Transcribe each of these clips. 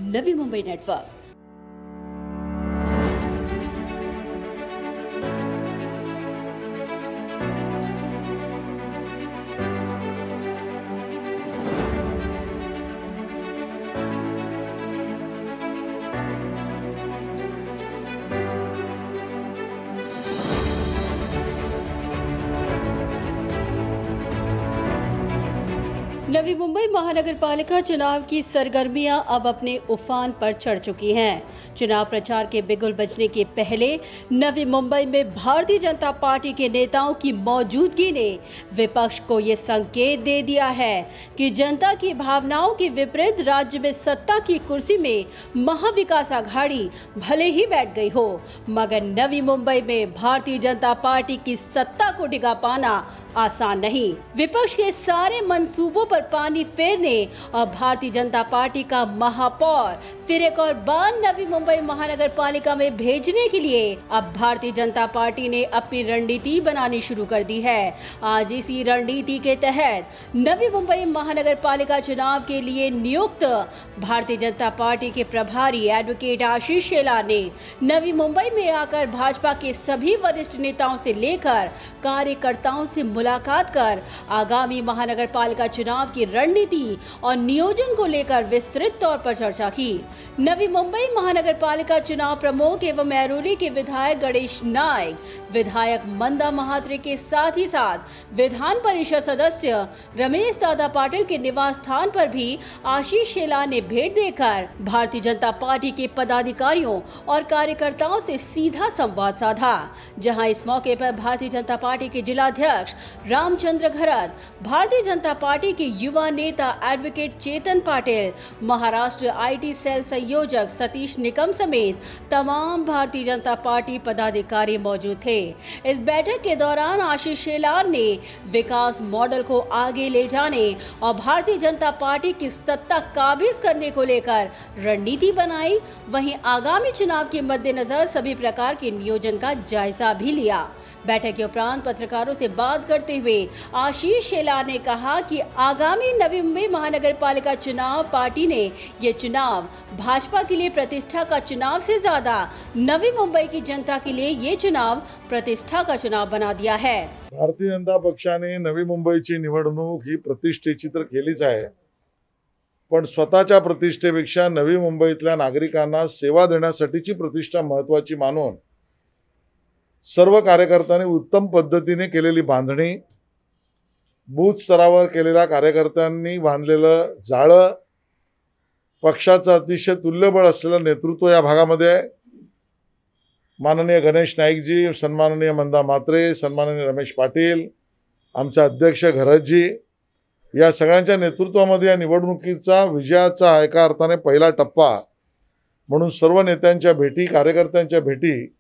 Navi Mumbai network. Navi Mumbai महानगर पालिका चुनाव की सरगर्मियां अब अपने उफान पर चढ़ चुकी हैं। चुनाव प्रचार के बिगुल बजने के पहले नवी मुंबई में भारतीय जनता पार्टी के नेताओं की मौजूदगी ने विपक्ष को ये संकेत दे दिया है कि जनता की भावनाओं के विपरीत राज्य में सत्ता की कुर्सी में महाविकास आघाड़ी भले ही बैठ गई हो, मगर नवी मुंबई में भारतीय जनता पार्टी की सत्ता को टिका पाना आसान नहीं। विपक्ष के सारे मंसूबों पर पानी फेरने और भारतीय जनता पार्टी का महापौर फिर एक और बार नवी मुंबई महानगर पालिका में भेजने के लिए अब भारतीय जनता पार्टी ने अपनी रणनीति बनानी शुरू कर दी है। आज इसी रणनीति के तहत नवी मुंबई महानगर पालिका चुनाव के लिए नियुक्त भारतीय जनता पार्टी के प्रभारी एडवोकेट आशीष शेलार ने नवी मुंबई में आकर भाजपा के सभी वरिष्ठ नेताओं से लेकर कार्यकर्ताओं से मुलाकात कर आगामी महानगर पालिका चुनाव की रणनीति और नियोजन को लेकर विस्तृत तौर पर चर्चा की। नवी मुंबई महानगर पालिका चुनाव प्रमुख एवं ऐरोली के विधायक गणेश नायक, विधायक मंदा महात्रे के साथ ही साथ विधान परिषद सदस्य रमेश दादा पाटिल के निवास स्थान पर भी आशीष शेलार ने भेंट देकर भारतीय जनता पार्टी के पदाधिकारियों और कार्यकर्ताओं से सीधा संवाद साधा। जहां इस मौके पर भारतीय जनता पार्टी के जिलाध्यक्ष रामचंद्र घरत, भारतीय जनता पार्टी के युवा नेता advocate Chetan Patil, Maharashtra IT cell संयोजक सतीश निकम समेत तमाम भारतीय जनता पार्टी पदाधिकारी मौजूद थे। इस बैठक के दौरान आशीष शेलार ने विकास मॉडल को आगे ले जाने और भारतीय जनता पार्टी की सत्ता काबिज करने को लेकर रणनीति बनाई। वहीं आगामी चुनाव के मद्देनजर सभी प्रकार के नियोजन का जायजा भी लिया। बैठक के उपरांत पत्रकारों से बात करते हुए आशीष शेलार ने कहा कि आगामी नवी मुंबई महानगर पालिका चुनाव पार्टी ने ये चुनाव भाजपा के लिए प्रतिष्ठा का चुनाव से ज्यादा नवी मुंबई की जनता के लिए ये चुनाव प्रतिष्ठा का चुनाव बना दिया है। भारतीय जनता पक्षाने नवी मुंबईची निवडणूक ही प्रतिष्ठेची तर केलीच आहे, पण स्वतःच्या प्रतिष्ठेपेक्षा नवी मुंबईतल्या नागरिकांना सेवा देण्यासाठीची प्रतिष्ठा महत्त्वाची मानून सर्व कार्यकर्त्यांनी उत्तम पद्धतीने केलेली बांधणी, बूथ स्तरावर केलेल्या कार्यकर्त्यांनी बांधलेलं जाळं, पक्षाचं अतिशय तुल्यबळ असलेलं नेतृत्व या भागामध्ये आहे। माननीय गणेश नाईकजी, सन्माननीय मंदा म्हात्रे, सन्माननीय रमेश पाटील, आमचे अध्यक्ष घरतजी, या सगळ्यांच्या नेतृत्वामध्ये या निवडणुकीचा विजयाचा एका अर्थाने पहिला टप्पा म्हणून सर्व नेत्यांच्या भेटी, कार्यकर्त्यांच्या भेटी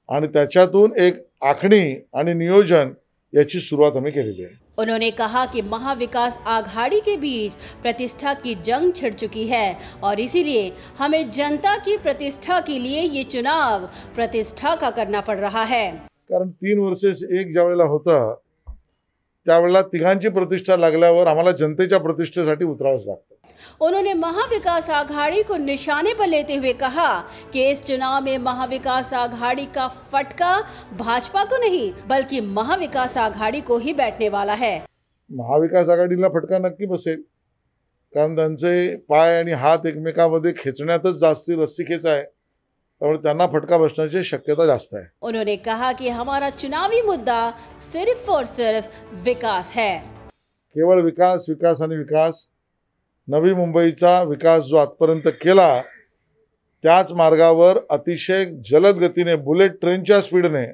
आणि त्याच्यातून एक आखणी आणि नियोजन याची सुरुवात आम्ही केलेली आहे। उन्होंने कहा कि महाविकास आघाड़ी के बीच प्रतिष्ठा की जंग छिड़ चुकी है और इसीलिए हमें जनता की प्रतिष्ठा के लिए ये चुनाव प्रतिष्ठा का करना पड़ रहा है। कारण 3 वर्षे एक ज्यावेळेला होतं त्यावेळेला तिघांची प्रतिष्ठा लागल्यावर आम्हाला जनतेच्या प्रतिष्ठेसाठी उतरावंच लागतं। उन्होंने महाविकास आघाड़ी को निशाने पर लेते हुए कहा कि इस चुनाव में महाविकास आघाड़ी का फटका भाजपा को नहीं बल्कि महाविकास आघाड़ी को ही बैठने वाला है। महाविकास आघाडीला फटका नक्की बसेल, कारण त्यांचे पाय आणि हात एकमेकांमध्ये खेचण्यातच जास्ती रस्सीखेच आहे, त्यामुळे त्यांना फटका बसण्याची शक्यता जास्त आहे। उन्होंने कहा कि हमारा चुनावी मुद्दा सिर्फ और सिर्फ विकास है, केवळ विकास, विकास आणि विकास। नवी मुंबईचा विकास जो आजपर्यंत केला त्याच मार्गावर अतिशय जलद गतीने बुलेट ट्रेनच्या स्पीडने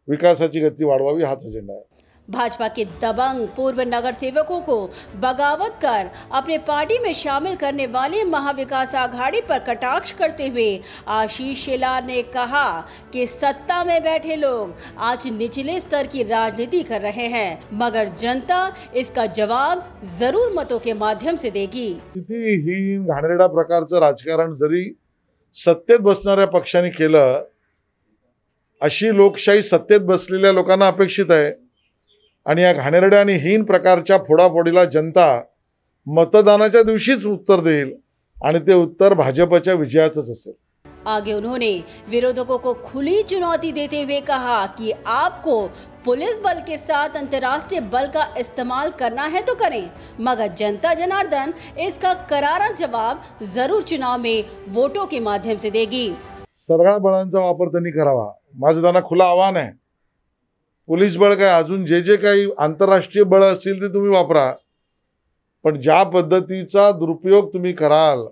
विकासाची गती वाढवावी हाच एजेंडा आहे। भाजपा के दबंग पूर्व नगर सेवकों को बगावत कर अपने पार्टी में शामिल करने वाले महाविकास आघाड़ी पर कटाक्ष करते हुए आशीष शेलार ने कहा कि सत्ता में बैठे लोग आज निचले स्तर की राजनीति कर रहे हैं, मगर जनता इसका जवाब जरूर मतों के माध्यम से देगी। कितीही घाणेरडा प्रकारचं राजकारण जरी सत्तेत बसणाऱ्या पक्षाने केलं, अशी लोकशाही सत्तेत बसलेल्या लोकांना अपेक्षित आहे आणि या घाणेरड्या आणि हीन प्रकारच्या फोडाफोडीला जनता मतदानाच्या दिवशीच उत्तर देईल आणि ते उत्तर भाजपच्या विजयाचंच असेल। आगे उन्होंने विरोधकों को खुली चुनौती देते हुए कहा कि आपको पुलिस बल के साथ अंतर्राष्ट्रीय बल का इस्तेमाल करना है तो करें, मगर जनता जनार्दन इसका करारा जवाब जरूर चुनाव में वोटों के माध्यम से देगी। सरळ बळांचा वापर त्यांनी करावा, माझं त्यांना खुलं आव्हान आहे। पोलीस बळ काय अजून जे काही आंतरराष्ट्रीय बळ असतील ते तुम्ही वापरा, पण ज्या पद्धतीचा दुरुपयोग तुम्ही कराल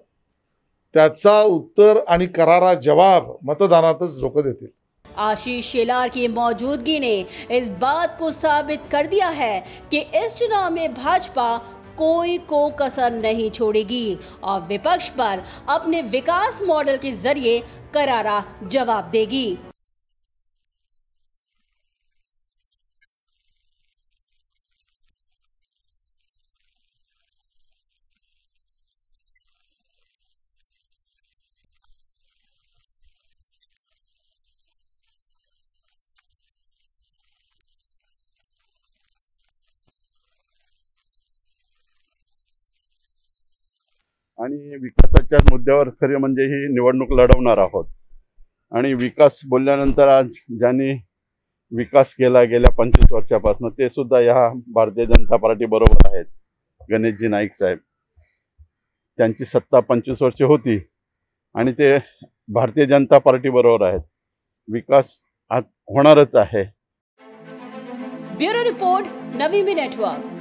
त्याचा उत्तर आणि करारा जवाब मतदानातच लोक देतील। आशीष शेलार की मौजूदगी ने इस बात को साबित कर दिया है कि इस चुनाव में भाजपा कोई को कसर नहीं छोड़ेगी और विपक्ष पर अपने विकास मॉडल के जरिए करारा जवाब देगी। आणि विकासाच्या मुद्द्यावर खरे म्हणजे ही निवडणूक लढवणार आहोत। आणि विकास बोलल्यानंतर आज ज्यांनी विकास केला गेल्या 25 वर्षापासून ते सुद्धा या भारतीय जनता पार्टी बरोबर आहेत। गणेशजी नाईक साहेब, त्यांची सत्ता 25 वर्षे होती आणि ते भारतीय जनता पार्टी बरोबर आहेत। विकास आज होणारच आहे। ब्युरो रिपोर्ट, नवी मी नेटवर्क।